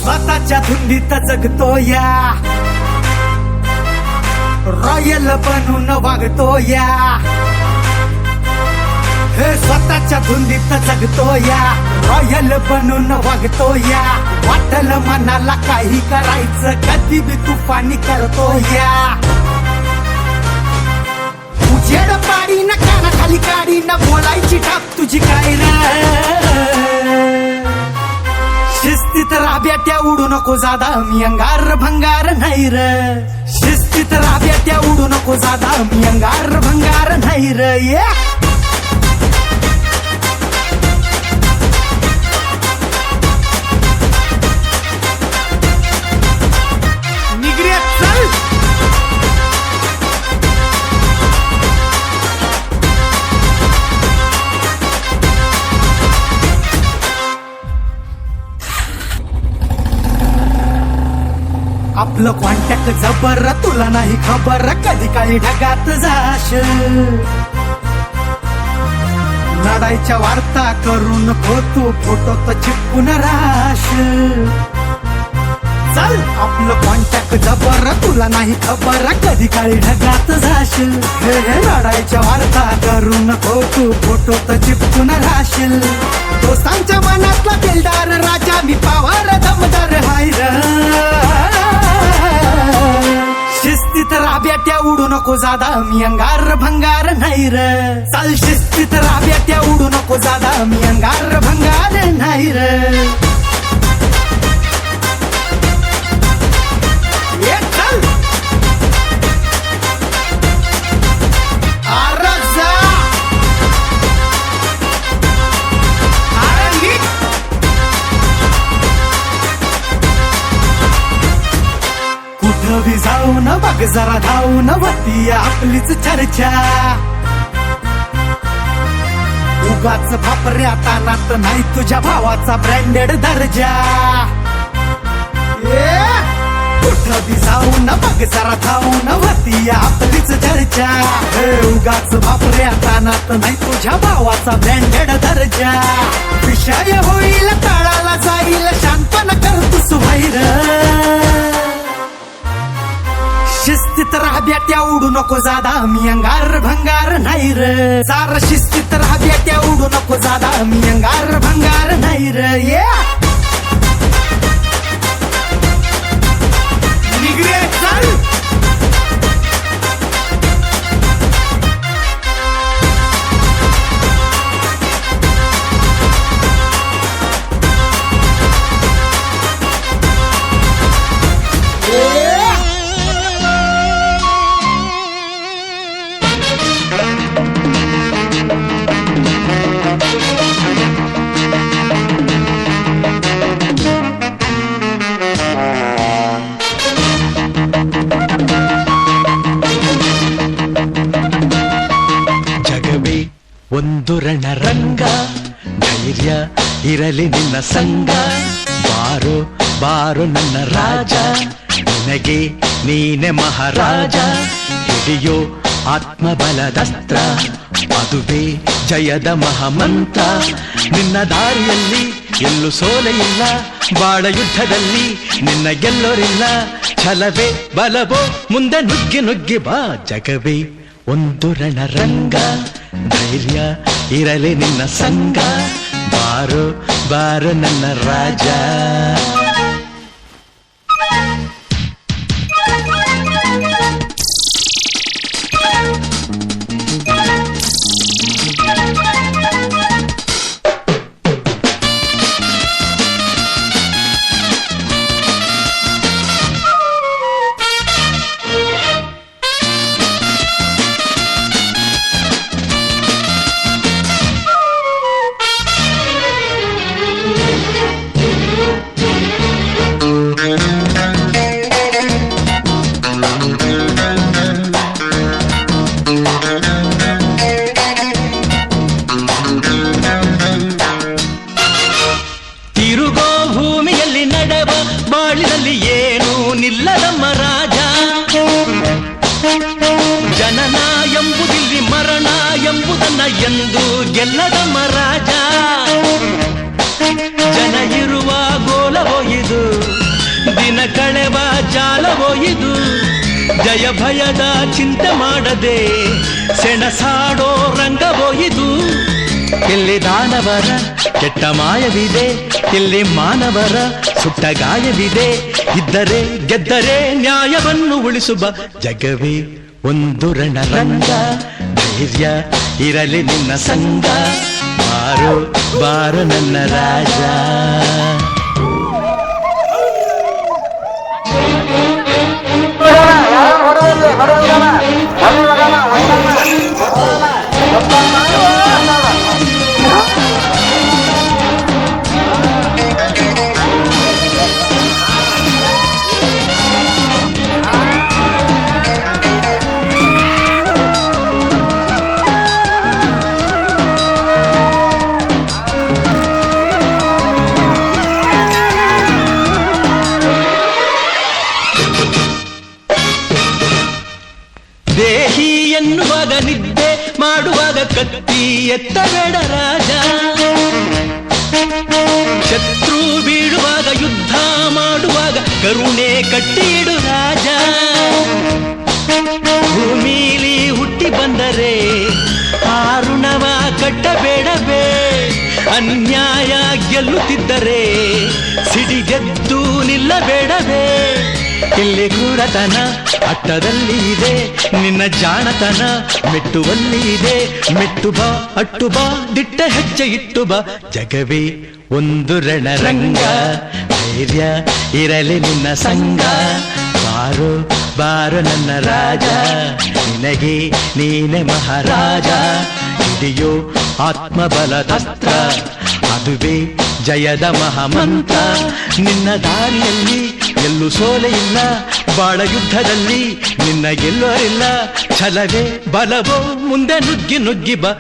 स्वतःच्या धुंदीत जगतो या, रॉयल बनून वागतो या, हे स्वतःच्या धुंदीत जगतो या, रॉयल बनून वागतो या. वाटलं मनाला काही करायचं कधी बी तुफानी करतो या. उजेड पाडी न कानाखाली काढी न बोलायची टाप तुझी काय रे. शिस्तीत राब्याट्या उडू नको जादा मी अंगार भंगार नाही र. शिस्तीत राब्याट्या उडू नको जादा मी अंगार भंगार नाही र. आपलं कॉन्टॅक्ट जबर तुला नाही खबर कधी काही ढगात जाश. लढाईच्या वार्ता करू नको तू फोटो तर चिपकून राश. चल आपलं कॉन्टॅक्ट जबर तुला नाही खबर कधी काही ढगात जाश. हे लढाईच्या वार्ता करू नको तू फोटो तर चिपकून राशील. दोस्तांच्या मनातला दिलदार राजा मी पावर दमदार हायर. शिस्तीत राब्याट्या उडू नको जादा मी अंगार भंगार नाही र. चाल शिस्तीत राब्याट्या उडू नको जादा मी अंगार भंगार नाही र. कुठं जाऊन बघ जरा धावून वती आपलीच चर्चा. उगाच फापऱ्या तानात नाही तुझ्या भावाचा ब्रँडेड दर्जा. कुठं जाऊन बघ जरा धावून वती आपलीच चर्चा. उगाच फापऱ्या तानात नाही तुझ्या भावाचा ब्रँडेड दर्जा. विषय होईल तळाला जाईल शांतपण कर तू सुभाईर. शिस्तीत राब्याट्या उडू नको जादा मी अंगार भंगार नाही र. सार शिस्तीत राब्याट्या उडू नको जादा मी अंगार भंगार नाही र. निगरे चल ಒಂದು ರಣರಂಗ ಧೈರ್ಯ ಇರಲಿ ನಿನ್ನ ಸಂಗ. ಬಾರೋ ಬಾರೋ ನನ್ನ ರಾಜ ನಿನಗೆ ನೀನೆ ಮಹಾರಾಜ. ಹಿಡಿಯೋ ಆತ್ಮಬಲದಸ್ತ್ರ ಅದುವೇ ಜಯದ ಮಹಾಮಂತ್ರ. ನಿನ್ನ ದಾರಿಯಲ್ಲಿ ಎಲ್ಲೂ ಸೋಲೆ ಇಲ್ಲ ಬಾಳ ಯುದ್ಧದಲ್ಲಿ ನಿನ್ನ ಗೆಲ್ಲೋರಿಲ್ಲ. ಛಲವೇ ಬಲವೋ ಮುಂದೆ ನುಗ್ಗಿ ನುಗ್ಗಿ ಬಾ. ಜಗವೇ ಒಂದು ರಣರಂಗ ಧೈರ್ಯ ಇರಲಿ ನಿನ್ನ ಸಂಗ. ಬಾರೋ ಬಾರೋ ನನ್ನ ರಾಜ. ನಿಲ್ಲದಮ್ಮ ರಾಜ. ಜನನ ಎಂಬುದಿಲ್ಲಿ ಮರಣ ಎಂಬುದನ್ನ ಎಂದು ಗೆಲ್ಲದಮ್ಮ ರಾಜ. ಜನ ಇರುವ ಗೋಲವೋ ಇದು ಕಳೆವ ಜಾಲವೋ ಇದು, ಜಯ ಭಯದ ಚಿಂತೆ ಮಾಡದೆ ಸೆಣಸಾಡೋ ರಂಗವೋ ಇದು. ಇಲ್ಲಿ ದಾನವರ ಕೆಟ್ಟ ಮಾಯವಿದೆ, ಇಲ್ಲಿ ಮಾನವರ ಸುಟ್ಟ ಗಾಯವಿದೆ. ಇದ್ದರೆ ಗೆದ್ದರೆ ನ್ಯಾಯವನ್ನು ಉಳಿಸುವ ಜಗವೇ ಒಂದು ರಣರಂಗ. ಧೈರ್ಯ ಇರಲಿ ನಿನ್ನ ಸಂಗ, ಬಾರೋ ಬಾರೋ ನನ್ನ ರಾಜ. ದೇಹಿ ಎನ್ನುವಾಗ ನಿದ್ದೆ ಮಾಡುವಾಗ ಕತ್ತಿ ಎತ್ತಬೇಡ ರಾಜ. ಶತ್ರು ಬೀಳುವಾಗ ಯುದ್ಧ ಮಾಡುವಾಗ ಕರುಣೆ ಕಟ್ಟಿಡು ರಾಜ. ಭೂಮಿಲಿ ಹುಟ್ಟಿ ಬಂದರೆ ಆರುಣವ ಕಟ್ಟಬೇಡವೇ, ಅನ್ಯಾಯ ಗೆಲ್ಲುತ್ತಿದ್ದರೆ ಸಿಡಿಗೆದ್ದು ನಿಲ್ಲಬೇಡವೇ. ಇಲ್ಲಿ ಕೂಡತನ ಅಟ್ಟದಲ್ಲಿ ಇದೆ, ನಿನ್ನ ಜಾಣತನ ಮೆಟ್ಟುವಲ್ಲಿ ಇದೆ. ಮೆಟ್ಟು ಬಾ ಅಟ್ಟು ಬಾ ದಿಟ್ಟ ಹೆಜ್ಜೆ ಇಟ್ಟು ಬಾ, ಜಗವೇ ಒಂದು ರಣರಂಗ. ಧೈರ್ಯ ಇರಲಿ ನಿನ್ನ ಸಂಗ, ಬಾರೋ ಬಾರೋ ನನ್ನ ರಾಜ. ನಿನಗೆ ನೀನೆ ಮಹಾರಾಜ, ಹಿಡಿಯೋ ಆತ್ಮಬಲದಸ್ತ್ರ, ಅದುವೇ ಜಯದ ಮಹಾಮಂತ್ರ. ನಿನ್ನ ದಾರಿಯಲ್ಲಿ ಎಲ್ಲೂ ಸೋಲೆ ಇಲ್ಲ, ಬಾಳ ಯುದ್ಧದಲ್ಲಿ ನಿನ್ನ ಗೆಲ್ಲೋರಿಲ್ಲ. ಛಲವೇ ಬಲವೋ ಮುಂದೆ ನುಗ್ಗಿ ನುಗ್ಗಿ ಬಾ.